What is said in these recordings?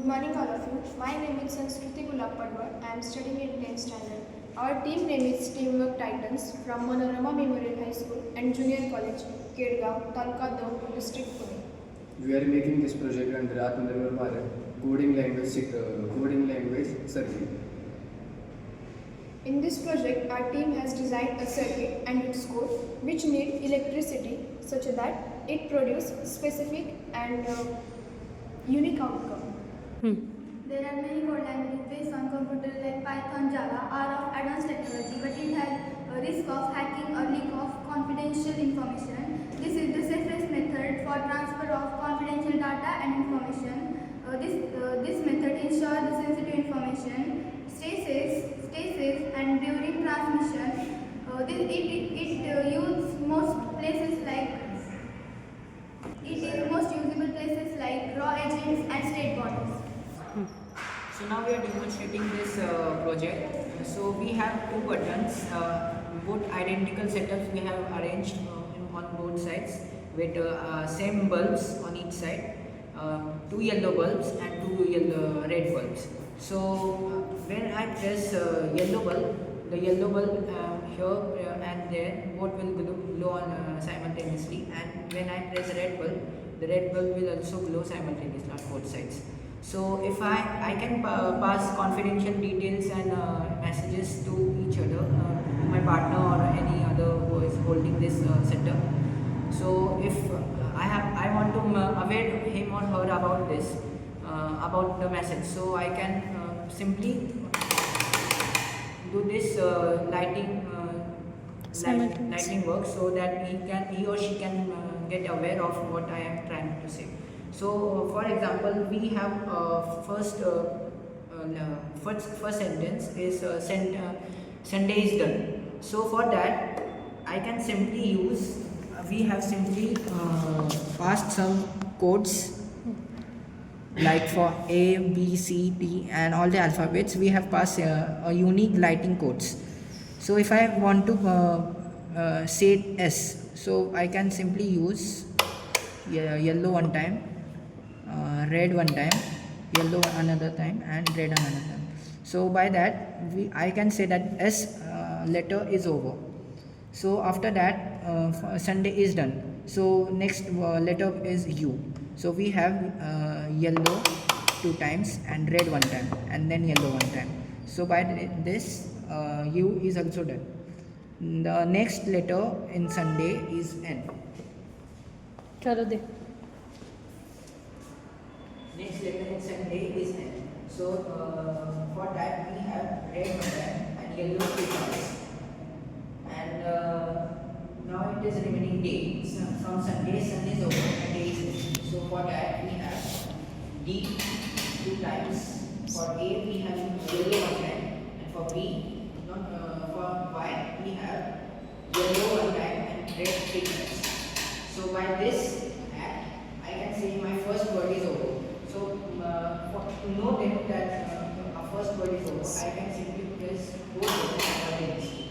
morning all of you. My name is Sanskriti Gulab Padwar. I am studying in 10th standard. Our team name is Teamwork Titans from Manorama Memorial High School and Junior College, Kedgaon, Taluka Daun, District Pune. We are making this project under Atmanirbhar Bharat coding language circuit. In this project, our team has designed a circuit and its code which need electricity such that it produces specific and unique outcome. There are many code languages based on computers like Python, Java are of advanced technology, but it has a risk of hacking or leak of confidential information. This is the safest method for transfer of confidential data and information. This method ensures the sensitive information stays safe and during transmission. It uses most places like it is most usable places like raw agents and state borders. So now we are demonstrating this project. So we have two buttons, both identical setups we have arranged on both sides with same bulbs on each side, two yellow bulbs and two red bulbs. So when I press yellow bulb, the yellow bulb here and there both will glow on simultaneously, and when I press red bulb, the red bulb will also glow simultaneously on both sides. So if I can pass confidential details and messages to each other, my partner or any other who is holding this setup. So if I want to aware him or her about this, about the message, so I can simply do this lighting work, so that he or she can get aware of what I am trying to say. So, for example, we have first sentence is Sunday is done. So for that, I can simply use. We have simply passed some codes like for A, B, C, D, and all the alphabets. We have passed a unique lighting codes. So if I want to say S, so I can simply use yellow one time, red one time, yellow another time, and red another time. So by that I can say that S letter is over. So after that Sunday is done. So next letter is U. So we have yellow two times and red one time and then yellow one time. So by this U is also done. The next letter in Sunday is N. Next letter in Sunday is N. So for that we have red one time and yellow two times. And now it is remaining day. So from Sunday is over and day is ending. So for that we have D two times. For A we have yellow one time, and for B, for Y we have yellow one time and red three times. So by this act, I can say my first word is over. So to know that our first word is over, I can simply press both buttons simultaneously.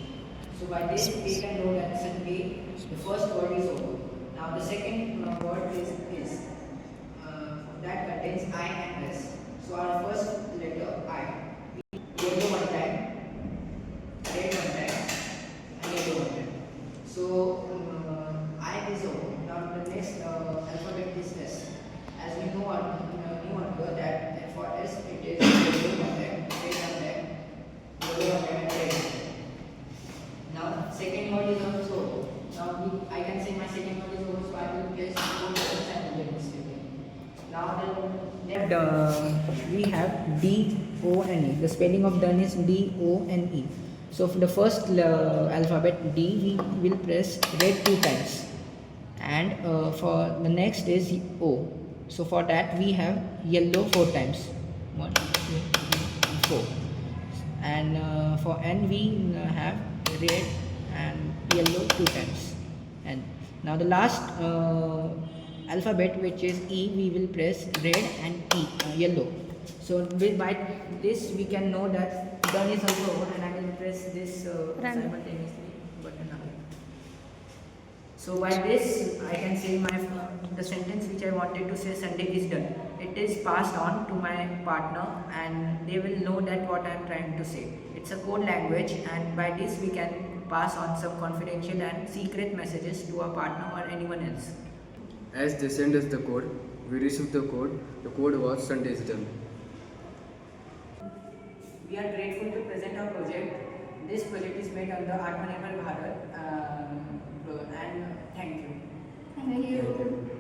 So by this we can know that Sunday, the first word is over. Now the second word is that contains I and S. So our first letter I, yellow one time, red one time, and yellow one time. So I is over. Now the next alphabet is S. As we know that for S it is yellow one time, red one time, yellow one time, and red one time. Now second word is also over. Now I can say my second word is over, so I will place both buttons simultaneously. Now we have D O N E. The spelling of done is D O N E. So for the first alphabet D, we will press red two times, and for the next is O. So for that we have yellow four times. 1, 2, 3, 4. And for N we have red and yellow two times. And now the last alphabet, which is E, we will press red and yellow. So by this we can know that done is also over, and I will press this simultaneously button again. So by this I can say the sentence which I wanted to say, Sunday is done. it is passed on to my partner and they will know that what I am trying to say. It's a code language, and by this we can pass on some confidential and secret messages to our partner or anyone else. As they send us the code, we receive the code. The code was sent digital. We are grateful to present our project. This project is made under Atmanirbhar Bharat and thank you. Thank you.